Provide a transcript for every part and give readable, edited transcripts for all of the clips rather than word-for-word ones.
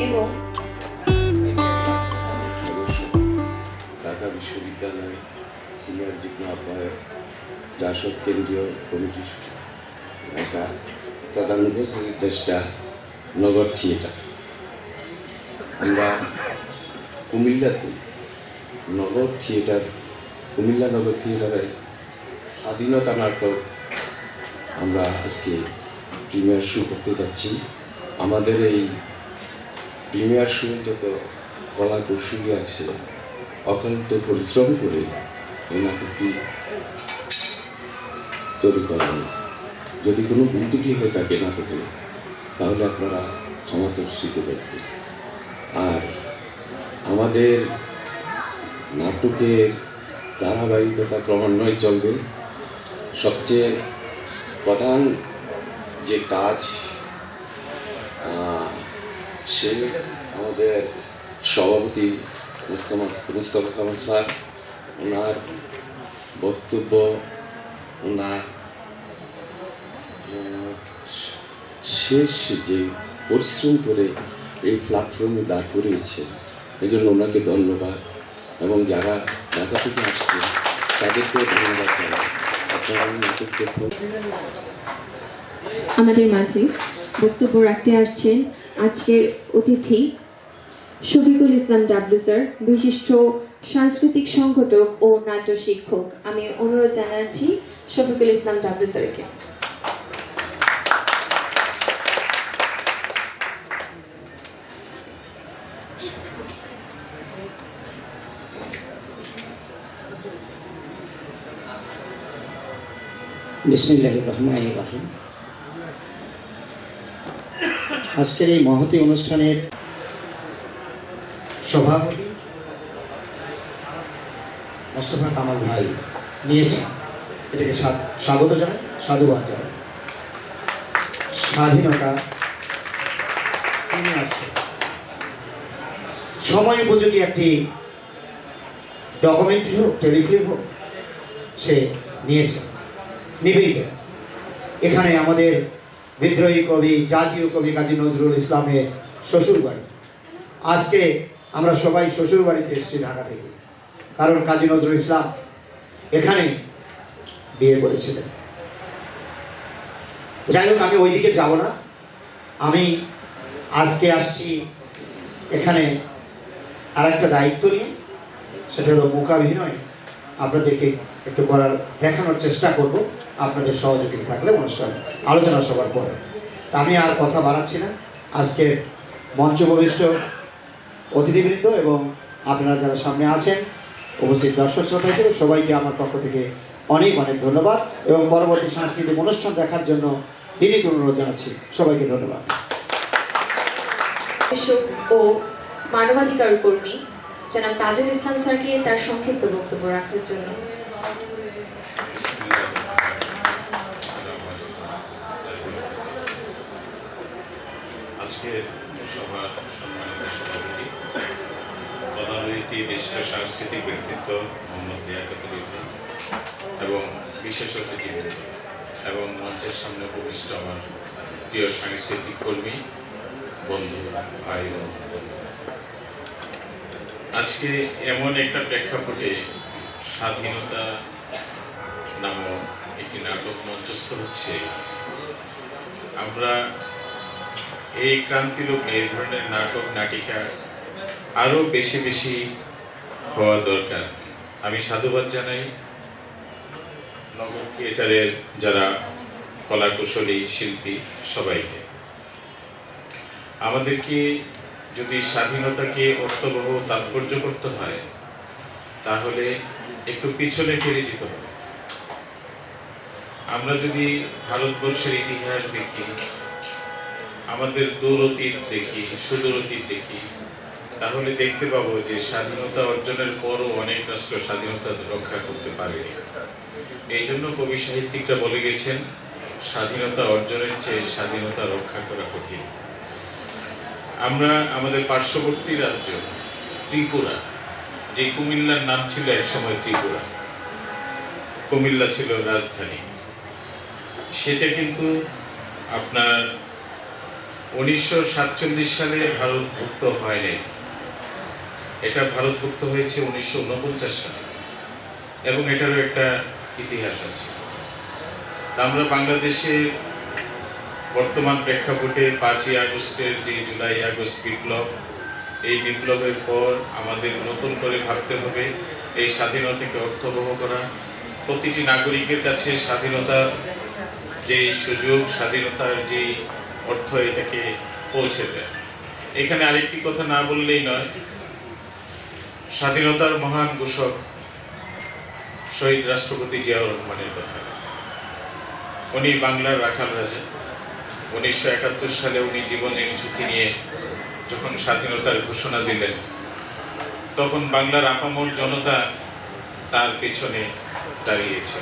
এবং ঢাকা বিশ্ববিদ্যালয় সিনিয়র যুগ্ম আহ্বায়ক জাসদ কেন্দ্রীয় কমিটির ঢাকা প্রধান উপদেষ্টা নগর থিয়েটার। আমরা কুমিল্লাতে নগর থিয়েটার, কুমিল্লা নগর থিয়েটারের স্বাধীনতা নাটক আমরা আজকে প্রিমিয়ার শো করতে যাচ্ছি। আমাদের এই প্রিমিয়ার শো যত কলা কৌশলী আছে অক্লান্ত পরিশ্রম করে এই নাটকটি তৈরি করা হয়েছে। যদি কোনো ভুল ত্রুটি হয়ে থাকে নাটকে তাহলে আপনারা ক্ষমাদর্শীতে দেখবেন। আর আমাদের নাটকের ধারাবাহিকতা ক্রমান্বয়ে চলবে। সবচেয়ে প্রধান যে কাজ সে আমাদের সভাপতি মুস্তফা কামাল স্যার, ওনার বক্তব্য, ওনার শেষ যে পরিশ্রম করে এই প্ল্যাটফর্মে দাঁড় করিয়েছে এই জন্য ওনাকে ধন্যবাদ, এবং যারা ঢাকা থেকে আসছে তাদেরকেও ধন্যবাদ জানাই। আপনারা নাটক দেখুন। আমাদের মাঝে বক্তব্য রাখতে আসছেন আজকের অতিথি শফিকুল ইসলাম ডাবলু স্যার, বিশিষ্ট সাংস্কৃতিক সংগঠক ও নাট্য শিক্ষক। আমি অনুরোধ জানাচ্ছি শফিকুল ইসলাম ডাবলু স্যারকে। বিসমিল্লাহির রহমানির রহিম। আজকের এই মহতী অনুষ্ঠানের সভাপতি মোস্তফা কামাল ভাই নিয়েছেন, এটাকে স্বাগত জানাই, সাধুবাদ জানাই। স্বাধীনতা সময় উপযোগী একটি ডকুমেন্টারি হোক, টেলিফিল্ম হোক, সে নিয়েছে নিবেদিত। এখানে আমাদের বিদ্রোহী কবি, জাতীয় কবি কাজী নজরুল ইসলামের শ্বশুরবাড়ি। আজকে আমরা সবাই শ্বশুরবাড়িতে এসেছি ঢাকা থেকে, কারণ কাজী নজরুল ইসলাম এখানে বিয়ে করেছিলেন। যাই হোক, আমি ওইদিকে যাব না। আমি আজকে আসছি এখানে আর একটা দায়িত্ব নিয়ে, সেটা হলো মূকাভিনয় আপনাদেরকে একটু দেখানোর চেষ্টা করব, আপনাদের সহযোগিতা থাকলে অনুষ্ঠান আলোচনা সবার পরে। আমি আর কথা বাড়াচ্ছি না। আজকে মঞ্চপ্রবিষ্ট অতিথিবৃন্দ এবং আপনারা যারা সামনে আছেন, উপস্থিত দর্শক শ্রোতা হিসেবে সবাইকে আমার পক্ষ থেকে অনেক অনেক ধন্যবাদ, এবং পরবর্তী সাংস্কৃতিক অনুষ্ঠান দেখার জন্য বিনীত অনুরোধ জানাচ্ছি। সবাইকে ধন্যবাদ। ও মানবাধিকার কর্মী জনাব তাজুল ইসলাম স্যারকে তার সংক্ষিপ্ত বক্তব্য রাখার জন্য। আজকের সভার সম্মানিত সভাপতি, প্রধান অতিথি বিশিষ্ট সাংস্কৃতিক ব্যক্তিত্ব মোহাম্মদ লিয়াকতুল ইসলাম এবং বিশেষ অতিথিবৃন্দ এবং মঞ্চের সামনে উপবিষ্ট আমার প্রিয় সাংস্কৃতিক কর্মী বন্ধু, ভাই বন্ধু, আজকে এমন একটা প্রেক্ষাপটে স্বাধীনতা নামক একটি নাটক মঞ্চস্থ হচ্ছে। আমরা এই ক্রান্তিলগ্নে এই ধরনের নাটক নাটিকা আরও বেশি বেশি হওয়া দরকার। আমি সাধুবাদ জানাই নগর থিয়েটারের যারা কলাকুশলী শিল্পী সবাইকে। আমাদেরকে যদি স্বাধীনতাকে অর্থবহ তাৎপর্য করতে হয় তাহলে একটু পিছনে ফিরে যেতে হবে। আমরা যদি ভারতবর্ষের ইতিহাস দেখি, আমাদের দূর অতীত দেখি, সুদূর অতীত দেখি, তাহলে দেখতে পাবো যে স্বাধীনতা অর্জনের পরও অনেক রাষ্ট্র স্বাধীনতা রক্ষা করতে পারেনি। এই জন্য কবি সাহিত্যিকরা বলে গেছেন, স্বাধীনতা অর্জনের চেয়ে স্বাধীনতা রক্ষা করা কঠিন। আমরা আমাদের পার্শ্ববর্তী রাজ্য ত্রিপুরা, যে কুমিল্লার নাম ছিল একসময় ত্রিপুরা, কুমিল্লা ছিল রাজধানী, সেটা কিন্তু আপনার 1947 সালে ভারতভুক্ত হয়নি, এটা ভারতভুক্ত হয়েছে 1949 সালে, এবং এটারও একটা ইতিহাস আছে। আমরা বাংলাদেশে বর্তমান প্রেক্ষাপটে 5ই আগস্টের যে জুলাই আগস্ট বিপ্লব, এই বিপ্লবের পর আমাদের নতুন করে ভাবতে হবে এই স্বাধীনতাকে অর্থবহ করা, প্রতিটি নাগরিকের কাছে স্বাধীনতার যে সুযোগ, স্বাধীনতার যে অর্থ, এটাকে পৌঁছে দেয়। এখানে আরেকটি কথা না বললেই নয়, স্বাধীনতার মহান ঘোষক শহীদ রাষ্ট্রপতি জিয়াউর রহমানের কথা। উনি বাংলার রাখাল রাজা। 1971 সালে উনি জীবনের ঝুঁকি নিয়ে যখন স্বাধীনতার ঘোষণা দিলেন, তখন বাংলার আপামর জনতা তার পেছনে দাঁড়িয়েছে।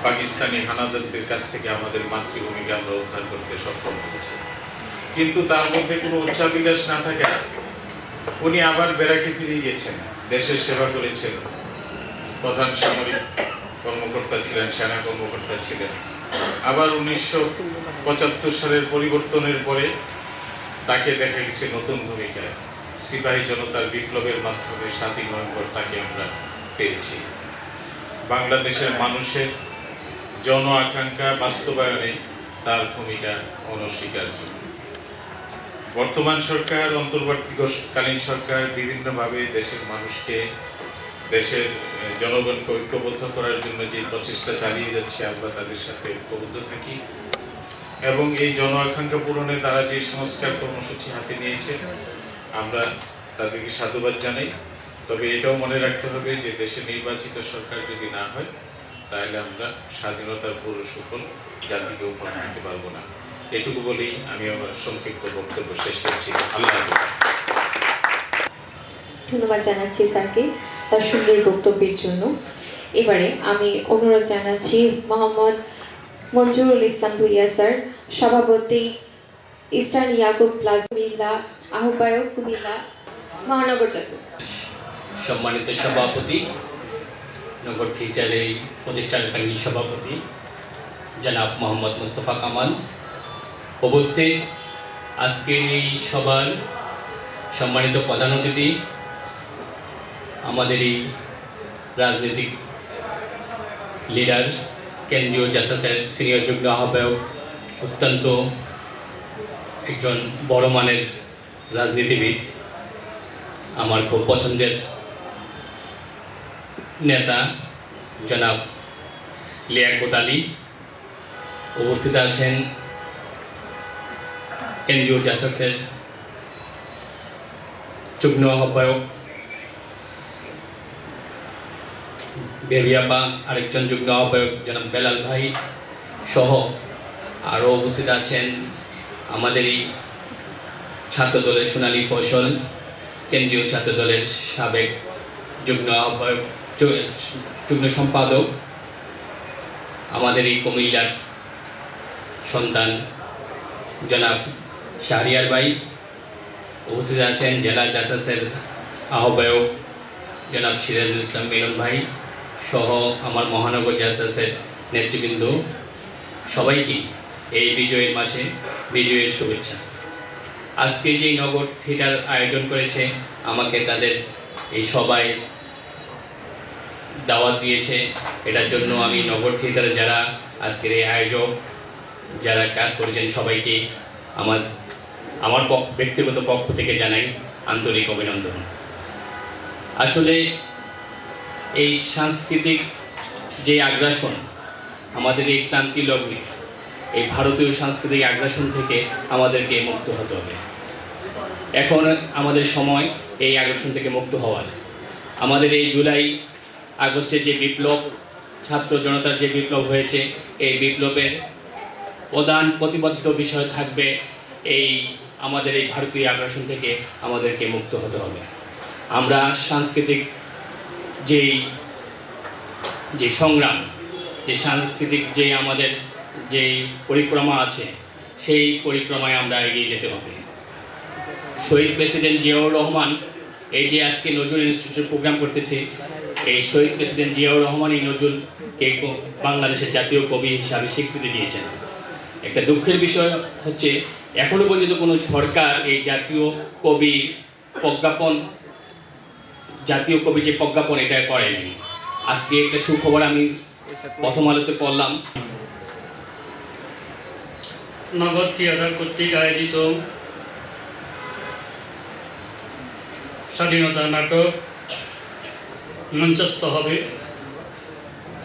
পাকিস্তানি হানাদারদের কাছ থেকে আমাদের মাতৃভূমিকে আমরা উদ্ধার করতে সক্ষম হয়েছি। কিন্তু তার মধ্যে কোনো উচ্চাভিলাষ না থাকে উনি আবার ব্যারাকে ফিরে গিয়েছেন, দেশের সেবা করেছেন, প্রধান সামরিক কর্মকর্তা ছিলেন, সেনা কর্মকর্তা ছিলেন। আবার 1975 সালের পরিবর্তনের পরে তাকে দেখা গেছে নতুন ভূমিকায়, সিপাহী জনতার বিপ্লবের মাধ্যমে 7ই নভেম্বর তাকে আমরা পেয়েছি। বাংলাদেশের মানুষের জন আকাঙ্ক্ষা বাস্তবায়নে তার ভূমিকা অনস্বীকার্য। বর্তমান সরকার, অন্তর্বর্তীকালীন সরকার বিভিন্নভাবে দেশের মানুষকে, দেশের জনগণকে ঐক্যবদ্ধ করার জন্য যে প্রচেষ্টা চালিয়ে যাচ্ছে, আমরা তাদের সাথে ঐক্যবদ্ধ থাকি এবং এই জন আকাঙ্ক্ষা পূরণে তারা যে সংস্কার কর্মসূচি হাতে নিয়েছে, আমরা তাদেরকে সাধুবাদ জানাই। তবে এটাও মনে রাখতে হবে যে দেশে নির্বাচিত সরকার যদি না হয়, তাহলে আমরা স্বাধীনতার পুরো সুফল জাতিকে উপহার দিতে পারবো না। এটুকু বলেই আমি আমার সংক্ষিপ্ত বক্তব্য শেষ করছি। আল্লাহ হাফেজ। ধন্যবাদ জানাচ্ছি স্যারকে তার সুন্দর বক্তব্যের জন্য। এবারে আমি অনুরোধ জানাচ্ছি মোহাম্মদ মঞ্জুরুল ইসলাম ভুইয়া স্যার, সভাপতি ইস্টার্ন ইয়াকুব প্লাজা কুমিল্লা, আহ্বায়ক কুমিল্লা মহানগর জাসুস। সম্মানিত সভাপতি, নগর থিয়েটারের প্রতিষ্ঠানকালীন সভাপতি জনাব মোহাম্মদ মুস্তফা কামাল, উপস্থিত আজকের এই সভার সম্মানিত প্রধান অতিথি, আমাদের এই রাজনৈতিক লিডার, কেন্দ্রীয় জাসাসের সিনিয়র যুগ্ম আহ্বায়ক, অত্যন্ত একজন বড় মানের রাজনীতিবিদ, আমার খুব পছন্দের নেতা জনাব লিয়াকত আলী, উপস্থিত আছেন কেন্দ্রীয় জাসাসের যুগ্ম আহ্বায়ক বেবিয়াপা, আরেকজন যুগ্ম আহ্বায়ক জনাব বেলাল ভাই সহ আরও উপস্থিত আছেন আমাদের এই ছাত্রদলের সোনালী ফসল, কেন্দ্রীয় ছাত্রদলের সাবেক যুগ্ম আহ্বায়ক, যুগ্ম সম্পাদক, আমাদের এই কুমিল্লার সন্তান জনাব শাহরিয়ার ভাই, উপস্থিত আছেন জেলা জাসাসের আহ্বায়ক জনাব সিরাজুল ইসলাম মিলন ভাই সহ আমার মহানগর জাসাসের নেতৃবৃন্দ, সবাইকে এই বিজয়ের মাসে বিজয়ের শুভেচ্ছা। আজকে যে নগর থিয়েটার আয়োজন করেছে, আমাকে তাদের এই সবাই দাওয়াত দিয়েছে, এটার জন্য আমি নগর থিয়েটারে যারা আজকের এই আয়োজক, যারা কাজ করেছেন, সবাইকে আমার ব্যক্তিগত পক্ষ থেকে জানাই আন্তরিক অভিনন্দন। আসলে এই সাংস্কৃতিক যে আগ্রাসন, আমাদের এই ক্রান্তি লগ্নে এই ভারতীয় সাংস্কৃতিক আগ্রাসন থেকে আমাদেরকে মুক্ত হতে হবে। এখন আমাদের সময় এই আগ্রাসন থেকে মুক্ত হওয়ার। আমাদের এই জুলাই আগস্টের যে বিপ্লব, ছাত্র জনতার যে বিপ্লব হয়েছে, এই বিপ্লবের প্রধান প্রতিবদ্ধ বিষয় থাকবে এই আমাদের এই ভারতীয় আগ্রাসন থেকে আমাদেরকে মুক্ত হতে হবে। আমরা সাংস্কৃতিক যে সংগ্রাম, যে সাংস্কৃতিক যে আমাদের যে পরিক্রমা আছে, সেই পরিক্রমায় আমরা এগিয়ে যেতে হবে। শহীদ প্রেসিডেন্ট জিয়াউর রহমান এই যে আজকে নজরুল ইনস্টিটিউটের প্রোগ্রাম করতেছে, এই শহীদ প্রেসিডেন্ট জিয়াউর রহমান এই নজরুলকে বাংলাদেশের জাতীয় কবি হিসাবে স্বীকৃতি দিয়েছেন। একটা দুঃখের বিষয় হচ্ছে এখনো পর্যন্ত কোনো সরকার এই জাতীয় কবি যে প্রজ্ঞাপন এটা করেনি। আজকে একটা সুখবর আমি প্রথম আলোতে পড়লাম। নগর থিয়েটার কর্তৃক আয়োজিত স্বাধীনতা নাটক মঞ্চস্থ হবে।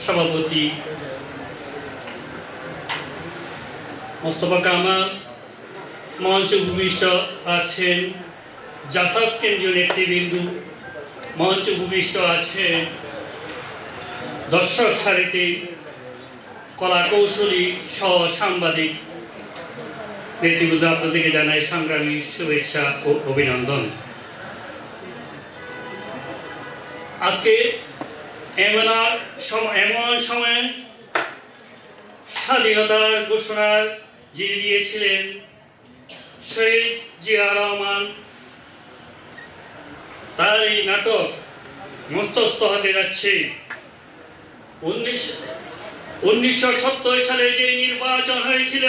সভাপতি মোস্তফা কামাল, মঞ্চে ভূমিষ্ঠ আছেন জাসাস কেন্দ্রীয় নেতৃবৃন্দ, মঞ্চে ভূমিষ্ঠ আছেন দর্শক সারিতে কলা কৌশলী সহ সাংবাদিক নেতৃবৃন্দ, আপনাদেরকে জানাই সংগ্রামী শুভেচ্ছা ও অভিনন্দন। আজকে এমন সময় স্বাধীনতার ঘোষণার যিনি দিয়েছিলেন শহীদ জিয়া রহমান, তার এই নাটক মস্তস্থ হতে যাচ্ছে। 1970 সালে যে নির্বাচন হয়েছিল,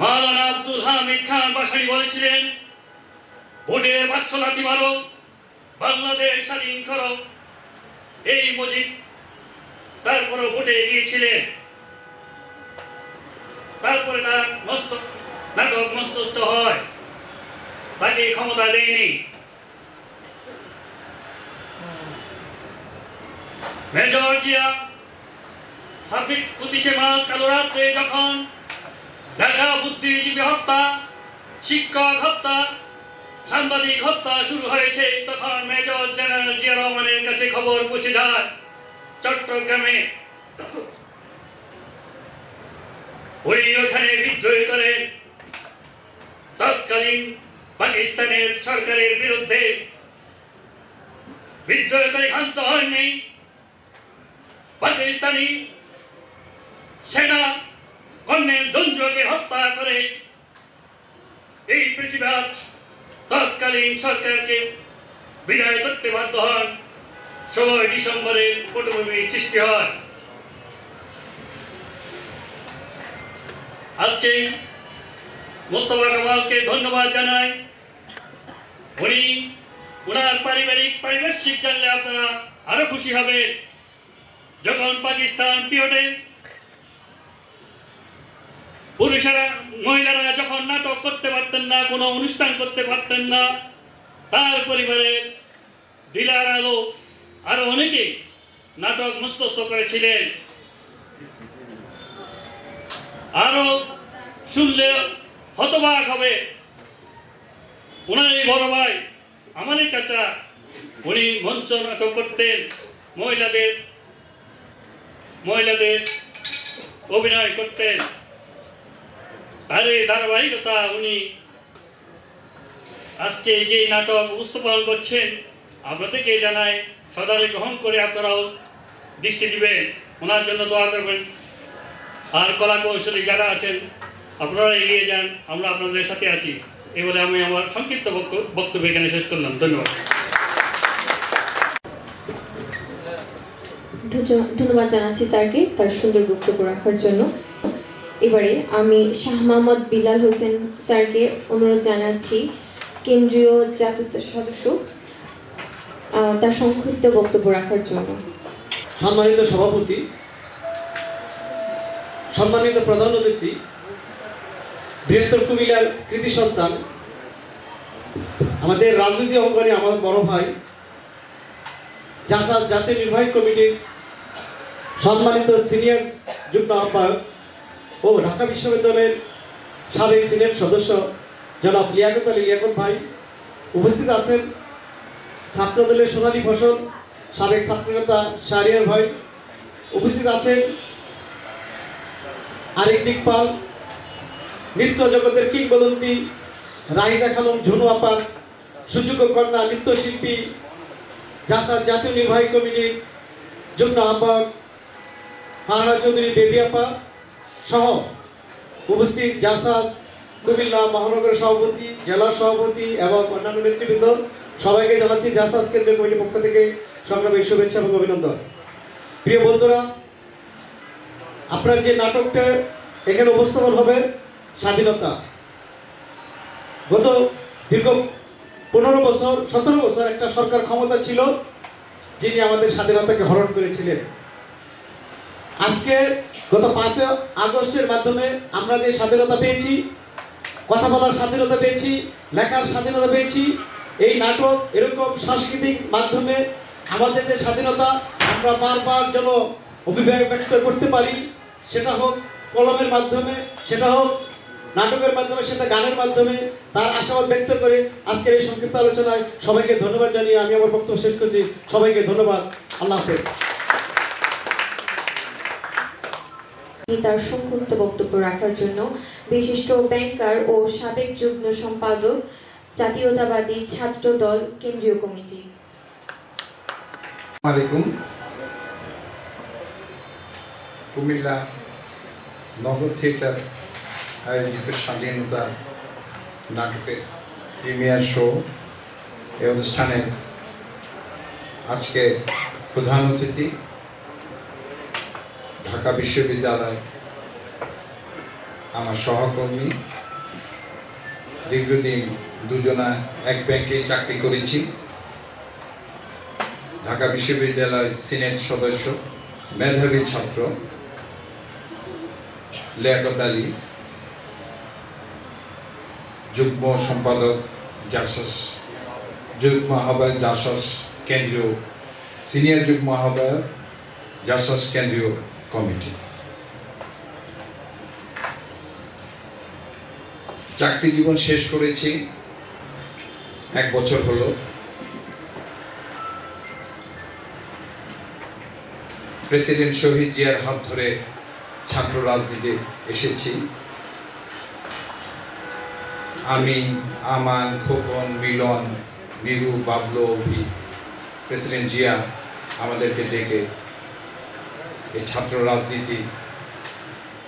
মাওলানা আব্দুল হামিদ খান বাসারি বলেছিলেন, ভোটের বাক্স লাথি মারো, বাংলাদেশ স্বাধীন করো। এই মুজিব তারপরে ভোটে গিয়েছিলেন, তারপরে তার নাটক মস্তস্থ হয়, তাকে ক্ষমতা দেয়নি। মেজর জিয়া 25 মার্চ কালো রাত্রে যখন ঢাকা বুদ্ধিজীবী হত্যা, শিক্ষক হত্যা, সাংবাদিক হত্যা শুরু হয়েছে, তখন মেজর জেনারেল জিয়া রহমানের কাছে খবর পৌঁছে যায় চট্টগ্রামে। উনি ওখানে বিদ্রোহ করে তৎকালীন পাকিস্তানের সরকারের বিরুদ্ধে বিদ্রোহ করে ক্ষান্ত হননি। পাকিস্তানি সেনা কর্নেল দঞ্জুকে হত্যা করে এই প্রেসিডেন্ট তৎকালীন সরকারকে বিদায় করতে বাধ্য হন। 16 ডিসেম্বরে পটভূমির সৃষ্টি হয়। আজকে মোস্তফা কামালকে ধন্যবাদ জানাই। উনি ওনার পারিপার্শ্বিক জানলে আপনারা আরো খুশি হবে। যখন পাকিস্তান পিরিয়ডে পুরুষেরা, মহিলারা যখন নাটক করতে পারতেন না, কোনো অনুষ্ঠান করতে পারতেন না, তার পরিবারের দিলার আলো আরো অনেকে নাটক মস্তস্থ করেছিলেন। আরো শুনলে হতবাক হবে, ওনার এই বড় ভাই, আমার এই চাচা, উনি মঞ্চ নাটক করতেন, মহিলাদের অভিনয় করতেন। তার এই ধারাবাহিকতা উনি আজকে যে নাটক উপস্থাপন করছেন, আপনাদেরকে জানাই সদারে গ্রহণ করে আপনারাও দৃষ্টি দিবেন, ওনার জন্য দোয়া করবেন। আর কলা কৌশলী যারা আছেন আপনারা এগিয়ে যান, আমরা আপনাদের সাথে আছি। এই বলে আমি আমার সংক্ষিপ্ত বক্তব্য এখানে শেষ করলাম। ধন্যবাদ। ধন্যবাদ জানাচ্ছি স্যারকে তার সুন্দর বক্তব্য রাখার জন্য। এবারে আমি শাহ মোহাম্মদ বিলাল হোসেন স্যারকে অনুরোধ জানাচ্ছি, কেন্দ্রীয় জাসিসের সদস্য, তার সংক্ষিপ্ত বক্তব্য রাখার জন্য। সম্মানিত সভাপতি, সম্মানিত প্রধান অতিথি, বৃহত্তর কুমিল্লার কৃতি সন্তান, আমাদের রাজনীতি অঙ্গনে আমাদের বড় ভাই, জাসাস জাতীয় নির্বাহী কমিটির সম্মানিত সিনিয়র যুগ্ম আহ্বায়ক ও ঢাকা বিশ্ববিদ্যালয়ের সাবেক সিনেট সদস্য জনাব লিয়াকত আলী লিয়াকত ভাই, উপস্থিত আছেন ছাত্রদলের সোনালী ফসল সাবেক ছাত্রনেতা শাহরিয়ার ভাই, উপস্থিত আছেন আরিক দিকপাল, নৃত্য জগতের কিংবদন্তি রাহিজা খানম ঝুনু আপা, সুযোগ্য কন্যা নৃত্যশিল্পী, জাসাস জাতীয় নির্বাহী কমিটির যুগ্ম আহ্বায়ক ফারহানা চৌধুরী বেবি আপা সহ উপস্থিত জাসাস কুমিল্লা মহানগর সভাপতি, জেলা সভাপতি এবং অন্যান্য নেতৃবৃন্দ, সবাইকে জানাচ্ছি জাসাস কেন্দ্রীয় কমিটির পক্ষ থেকে সংগ্রামী শুভেচ্ছা এবং অভিনন্দন। প্রিয় বন্ধুরা, আপনার যে নাটকটা এখানে উপস্থাপন হবে স্বাধীনতা। গত দীর্ঘ 15 বছর 17 বছর একটা সরকার ক্ষমতা ছিল যিনি আমাদের স্বাধীনতাকে হরণ করেছিলেন। আজকে গত 5 আগস্টের মাধ্যমে আমরা যে স্বাধীনতা পেয়েছি, কথা বলার স্বাধীনতা পেয়েছি, লেখার স্বাধীনতা পেয়েছি, এই নাটক এরকম সাংস্কৃতিক মাধ্যমে আমাদের যে স্বাধীনতা আমরা বারবার যেন অভিব্যক্ত ব্যক্ত করতে পারি, সেটা হোক কলমের মাধ্যমে, সেটা হোক নাটকের মাধ্যমে, সেটা গানের মাধ্যমে, তার আশাবাদ ব্যক্ত করে আজকের এই সংক্ষিপ্ত আলোচনায় সবাইকে ধন্যবাদ জানিয়ে আমি আমার বক্তব্য শেষ করছি। সবাইকে ধন্যবাদ। আল্লাহ হাফেজ। তার সংক্ষিপ্ত বক্তব্য রাখার জন্য বিশিষ্ট ব্যাংকার ও সাবেক যুগ্ম সম্পাদক, জাতীয়তাবাদী ছাত্র দল কেন্দ্রীয় কমিটি। আলাইকুম। কুমিল্লা নগর থিয়েটার আয়োজিত স্বাধীনতা নাটকের প্রিমিয়ার শো এই অনুষ্ঠানে আজকে প্রধান অতিথি ঢাকা বিশ্ববিদ্যালয় আমার সহকর্মী, দীর্ঘদিন দুজনা এক ব্যাংকে চাকরি করেছি, ঢাকা বিশ্ববিদ্যালয় সিনেট সদস্য, মেধাবী ছাত্র লিয়াকত আলী, যুগ্ম সম্পাদক জাসাস, যুগ্ম আহ্বায়ক জাসাস কেন্দ্রীয়, সিনিয়র যুগ্ম আহ্বায়ক জাসাস কেন্দ্রীয় কমিটি। চাকরি জীবন শেষ করেছি 1 বছর হলো। প্রেসিডেন্ট শহীদ জিয়ার হাত ধরে ছাত্র রাজনীতিতে এসেছি। আমি, আমান, খোকন, মিলন, নিরু, বাবলু, অভি, প্রেসিডেন্ট জিয়া আমাদেরকে ডেকে এই ছাত্র রাজনীতি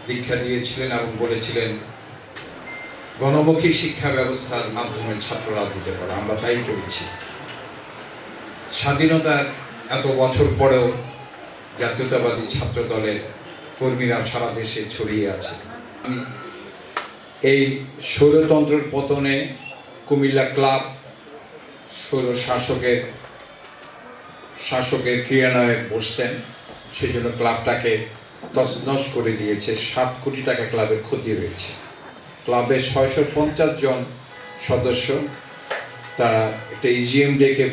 দীক্ষা দিয়েছিলেন এবং বলেছিলেন গণমুখী শিক্ষা ব্যবস্থার মাধ্যমে ছাত্র রাজনীতি করা। আমরা তাই করেছি। স্বাধীনতার এত বছর পরেও জাতীয়তাবাদী ছাত্র দলের কর্মীরা সারা দেশে ছড়িয়ে আছে। এই স্বৈরতন্ত্রের পতনে কুমিল্লা ক্লাব স্বৈর শাসকের ক্রিয়ান্বয়ে বসতেন, সেই জন্য ক্লাবটাকে তছনছ করে দিয়েছে। 7 কোটি টাকা ক্লাবের ক্ষতি হয়েছে। ক্লাবের 650 জন সদস্য তারা একটা ইজিএম ডেকে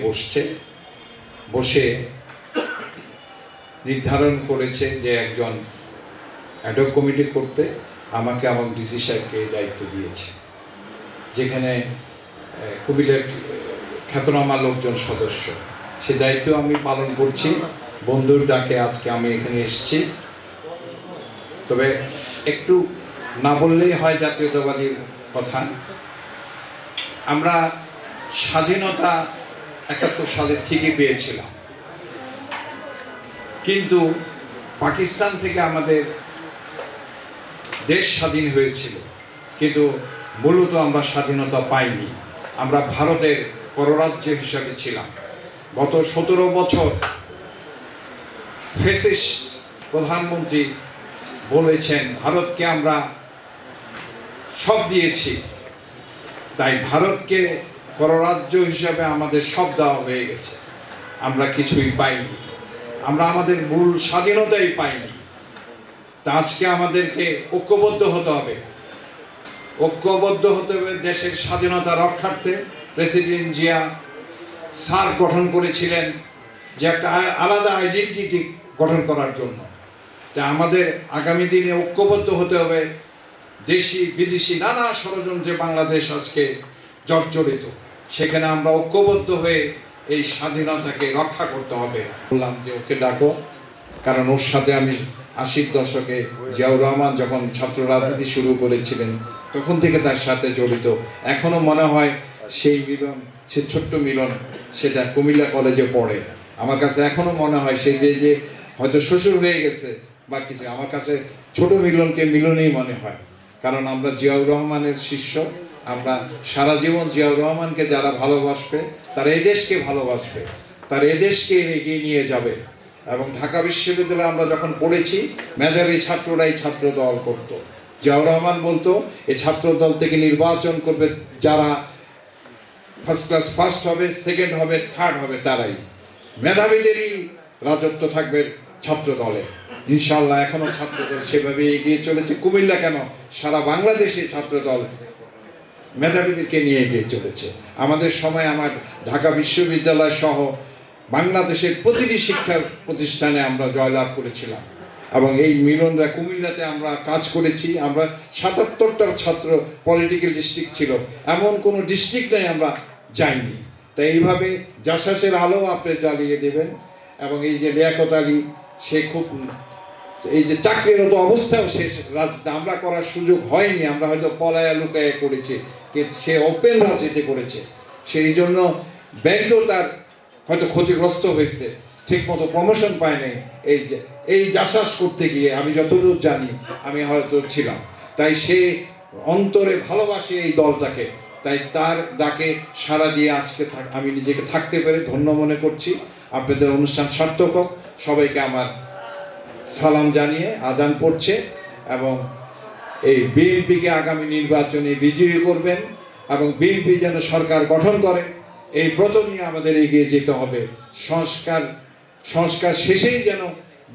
বসে নির্ধারণ করেছে যে একজন অ্যাডহক কমিটি করতে আমাকে এবং ডিসি সাহেবকে দায়িত্ব দিয়েছে, যেখানে কুমিল্লার খ্যাতনামা লোকজন সদস্য। সে দায়িত্ব আমি পালন করছি। বন্ধুর ডাকে আজকে আমি এখানে এসেছি। তবে একটু না বললেই হয় জাতীয়তাবাদীর কথা। আমরা স্বাধীনতা 71 সালে ঠিকই পেয়েছিলাম, কিন্তু পাকিস্তান থেকে আমাদের দেশ স্বাধীন হয়েছিল, কিন্তু মূলত আমরা স্বাধীনতা পাইনি। আমরা ভারতের পররাজ্য হিসাবে ছিলাম। গত 17 বছর ফ্যাসিস্ট প্রধানমন্ত্রী বলেছেন ভারতকে আমরা সব দিয়েছি, তাই ভারতকে পররাজ্য হিসাবে আমাদের সব দেওয়া হয়ে গেছে, আমরা কিছুই পাইনি, আমরা আমাদের মূল স্বাধীনতাই পাইনি। তা আজকে আমাদেরকে ঐক্যবদ্ধ হতে হবে, দেশের স্বাধীনতা রক্ষার্থে। প্রেসিডেন্ট জিয়া সার্ক গঠন করেছিলেন যে একটা আলাদা আইডেন্টিটি গঠন করার জন্য। তা আমাদের আগামী দিনে ঐক্যবদ্ধ হতে হবে। দেশি বিদেশি নানা ষড়যন্ত্রে বাংলাদেশ আজকে জর্জরিত, সেখানে আমরা ঐক্যবদ্ধ হয়ে এই স্বাধীনতাকে রক্ষা করতে হবে। বললাম যে ওকে ডাকো, কারণ ওর সাথে আমি 80-র দশকে জিয়াউর রহমান যখন ছাত্র রাজনীতি শুরু করেছিলেন তখন থেকে তার সাথে জড়িত। এখনো মনে হয় সেই মিলন, সে ছোট্ট মিলন, সেটা কুমিল্লা কলেজে পড়ে। আমার কাছে এখনো মনে হয় সে যে হয়তো শ্বশুর হয়ে গেছে বা কিছু, আমার কাছে ছোট মিলনকে মিলনই মনে হয়। কারণ আমরা জিয়াউর রহমানের শিষ্য। আমরা সারা জীবন জিয়াউর রহমানকে যারা ভালোবাসবে তারা এই দেশকে ভালোবাসবে, তারা এই দেশকে এগিয়ে নিয়ে যাবে। এবং ঢাকা বিশ্ববিদ্যালয়ে আমরা যখন পড়েছি মেধাবী ছাত্ররাই ছাত্র দল করত। জিয়াউর রহমান বলতো এই ছাত্র দল থেকে নির্বাচন করবে যারা ফার্স্ট ক্লাস ফার্স্ট হবে, সেকেন্ড হবে, থার্ড হবে, তারাই মেধাবীদেরই রাজত্ব থাকবে ছাত্র দলে। ইনশাল্লাহ এখনো ছাত্র দল সেভাবে এগিয়ে চলেছে। কুমিল্লা কেন, সারা বাংলাদেশে ছাত্র দল মেধাবীদেরকে নিয়ে এগিয়ে চলেছে। আমাদের সময় আমার ঢাকা বিশ্ববিদ্যালয় সহ বাংলাদেশের প্রতিটি শিক্ষা প্রতিষ্ঠানে আমরা জয়লাভ করেছিলাম এবং এই মিলনরা কুমিল্লাতে আমরা কাজ করেছি। আমরা ৭৭টা ছাত্র পলিটিক্যাল ডিস্ট্রিক্ট ছিল, এমন কোনো ডিস্ট্রিক্ট নেই আমরা যাইনি। তাই এইভাবে জাসাসের আলো আপনি জ্বালিয়ে দেবেন। এবং এই যে লিয়াকত আলী, সে খুব এই যে চাকরিরত অবস্থাও সে রাজনীতি আমরা করার সুযোগ হয়নি, আমরা হয়তো পলায়া লুকায়া করেছি, কিন্তু সে ওপেন রাজনীতি করেছে। সেই জন্য ব্যাংকও তার হয়তো ক্ষতিগ্রস্ত হয়েছে, ঠিক মতো প্রমোশন পায় নাই এই জাসাস করতে গিয়ে। আমি যতদূর জানি আমি হয়তো ছিলাম। তাই সে অন্তরে ভালোবাসে এই দলটাকে, তাই তার ডাকে সাড়া দিয়ে আজকে আমি নিজেকে থাকতে পেরে ধন্য মনে করছি। আপনাদের অনুষ্ঠান সার্থক হোক। সবাইকে আমার সালাম জানিয়ে আজান পড়ছে এবং এই বিএনপিকে আগামী নির্বাচনে বিজয়ী করবেন এবং বিএনপি যেন সরকার গঠন করে, এই ব্রত নিয়ে আমাদের এগিয়ে যেতে হবে। সংস্কার শেষেই যেন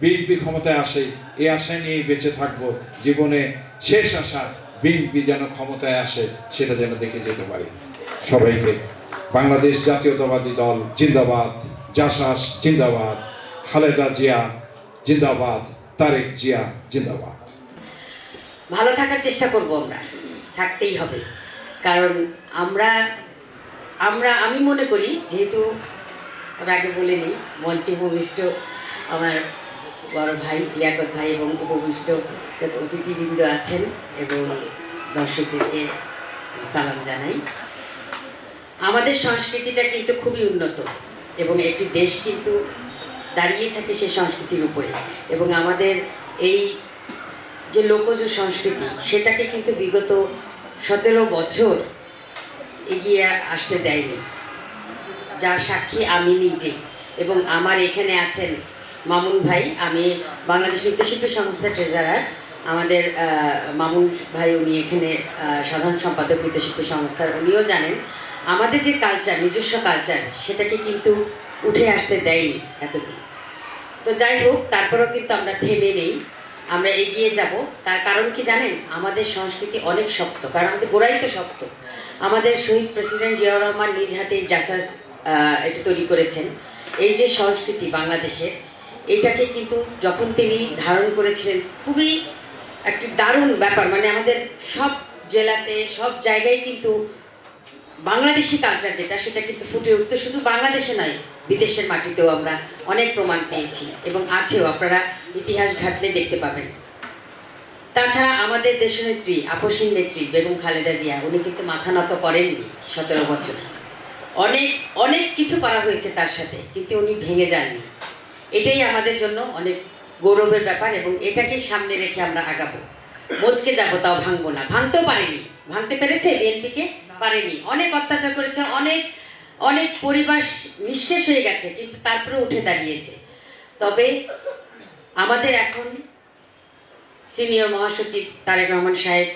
বিএনপি ক্ষমতায় আসে, এই আশা নিয়েই বেঁচে থাকবো। জীবনে শেষ আশা বিএনপি যেন ক্ষমতায় আসে, সেটা যেন দেখে যেতে পারি। সবাইকে বাংলাদেশ জাতীয়তাবাদী দল জিন্দাবাদ, জাসাস জিন্দাবাদ, খালেদা জিয়া জিন্দাবাদ, তারেক জিয়া জিন্দাবাদ। ভালো থাকার চেষ্টা করব, আমরা থাকতেই হবে। কারণ আমি মনে করি, যেহেতু আমি আগে বলে নিই, মঞ্চে উপবিষ্ট আমার বড় ভাই লিয়াকত ভাই এবং উপবিষ্ট অতিথিবৃন্দ আছেন এবং দর্শকদেরকে সালাম জানাই। আমাদের সংস্কৃতিটা কিন্তু খুবই উন্নত এবং একটি দেশ কিন্তু দাঁড়িয়ে থাকে সেই সংস্কৃতির উপরে। এবং আমাদের এই যে লোকজ সংস্কৃতি, সেটাকে কিন্তু বিগত 17 বছর এগিয়ে আসতে দেয়নি, যার সাক্ষী আমি নিজে এবং আমার এখানে আছেন মামুন ভাই। আমি বাংলাদেশ নৃত্যশিল্পী সংস্থার ট্রেজারার। আমাদের মামুন ভাই, উনি এখানে সাধারণ সম্পাদক নৃত্যশিল্পী সংস্থার। উনিও জানেন আমাদের যে কালচার, নিজস্ব কালচার, সেটাকে কিন্তু উঠে আসতে দেয়নি এতদিন। তো যাই হোক, তারপরেও কিন্তু আমরা থেমে নেই, আমরা এগিয়ে যাব। তার কারণ কি জানেন? আমাদের সংস্কৃতি অনেক শক্ত, কারণ আমাদের গোড়াই তো শক্ত। আমাদের শহীদ প্রেসিডেন্ট জিয়াউর রহমান নিজ হাতে জাসাস এটা তৈরি করেছেন। এই যে সংস্কৃতি বাংলাদেশের, এটাকে কিন্তু যখন তিনি ধারণ করেছিলেন, খুবই একটি দারুণ ব্যাপার। মানে আমাদের সব জেলাতে, সব জায়গায় কিন্তু বাংলাদেশি কালচার যেটা, সেটা কিন্তু ফুটে উঠতে, শুধু বাংলাদেশে নয়, বিদেশের মাটিতেও আমরা অনেক প্রমাণ পেয়েছি এবং আছেও। আপনারা ইতিহাস ঘাটলে দেখতে পাবেন। তাছাড়া আমাদের দেশনেত্রী, আপসীন নেত্রী বেগম খালেদা জিয়া, উনি কিন্তু মাথা নত করেননি 17 বছর। অনেক অনেক কিছু করা হয়েছে তার সাথে, কিন্তু উনি ভেঙে যাননি। এটাই আমাদের জন্য অনেক গৌরবের ব্যাপার এবং এটাকে সামনে রেখে আমরা আগাবো। মচকে যাবো, তাও ভাঙবো না। ভাঙতেও পারেনি, ভাঙতে পেরেছে বিএনপিকে? পারেনি। অনেক অত্যাচার করেছে, অনেক পরিবার নিঃশেষ হয়ে গেছে, কিন্তু তারপরে উঠে দাঁড়িয়েছে। তবে আমাদের এখন সিনিয়র মহাসচিব তারেক রহমান সাহেব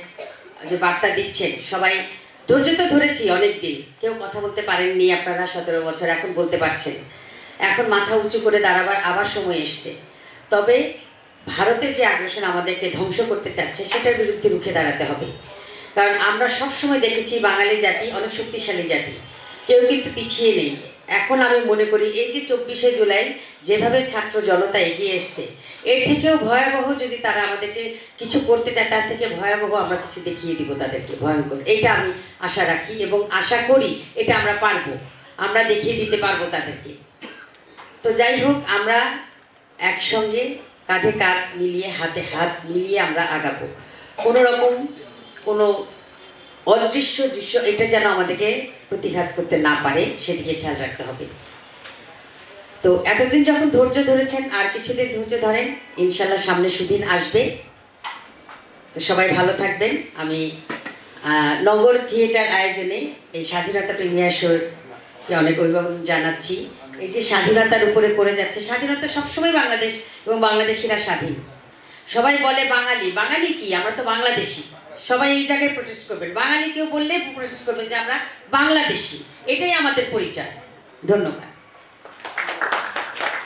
যে বার্তা দিচ্ছেন, সবাই ধৈর্য তো ধরেছি অনেক দিন, কেউ কথা বলতে পারেননি আপনারা 17 বছর, এখন বলতে পারছেন। এখন মাথা উঁচু করে দাঁড়াবার আবার সময় এসছে। তবে ভারতের যে আগ্রাসন আমাদেরকে ধ্বংস করতে চাচ্ছে, সেটার বিরুদ্ধে রুখে দাঁড়াতে হবে। কারণ আমরা সবসময় দেখেছি বাঙালি জাতি অনেক শক্তিশালী জাতি, কেউ কিন্তু পিছিয়ে নেই। এখন আমি মনে করি এই যে 24শে জুলাই যেভাবে ছাত্র জনতা এগিয়ে এসছে, এর থেকেও ভয়াবহ যদি তারা আমাদেরকে কিছু করতে চায়, তার থেকে ভয়াবহ আমরা কিছু দেখিয়ে দিব তাদেরকে, ভয়ঙ্কর। এইটা আমি আশা রাখি এবং আশা করি এটা আমরা পারবো, আমরা দেখিয়ে দিতে পারবো তাদেরকে। তো যাই হোক, আমরা একসঙ্গে কাঁধে কাঁধ মিলিয়ে, হাতে হাত মিলিয়ে আমরা আগাবো। কোনো রকম কোনো অদৃশ্য দৃশ্য এটা যেন আমাদেরকে প্রতিঘাত করতে না পারে, সেদিকে খেয়াল রাখতে হবে। তো এতদিন যখন ধৈর্য ধরেছেন, আর কিছুদিন ধৈর্য ধরেন, ইনশাল্লাহ সামনে সুদিন আসবে। তো সবাই ভালো থাকবেন। আমি নগর থিয়েটার আয়োজনে এই স্বাধীনতা প্রিমিয়ার শোকে অনেক অভিভাবক জানাচ্ছি। এই যে স্বাধীনতার উপরে করে যাচ্ছে, স্বাধীনতা সবসময় বাংলাদেশ এবং বাংলাদেশিরা স্বাধীন। সবাই বলে বাঙালি, বাঙালি কি? আমরা তো বাংলাদেশি। সবাই এই জায়গায় প্রোটেস্ট করবেন, বাঙালি কেউ বললে প্রোটেস্ট করবেন যে আমরা বাংলাদেশি। এটাই আমাদের পরিচয়। ধন্যবাদ।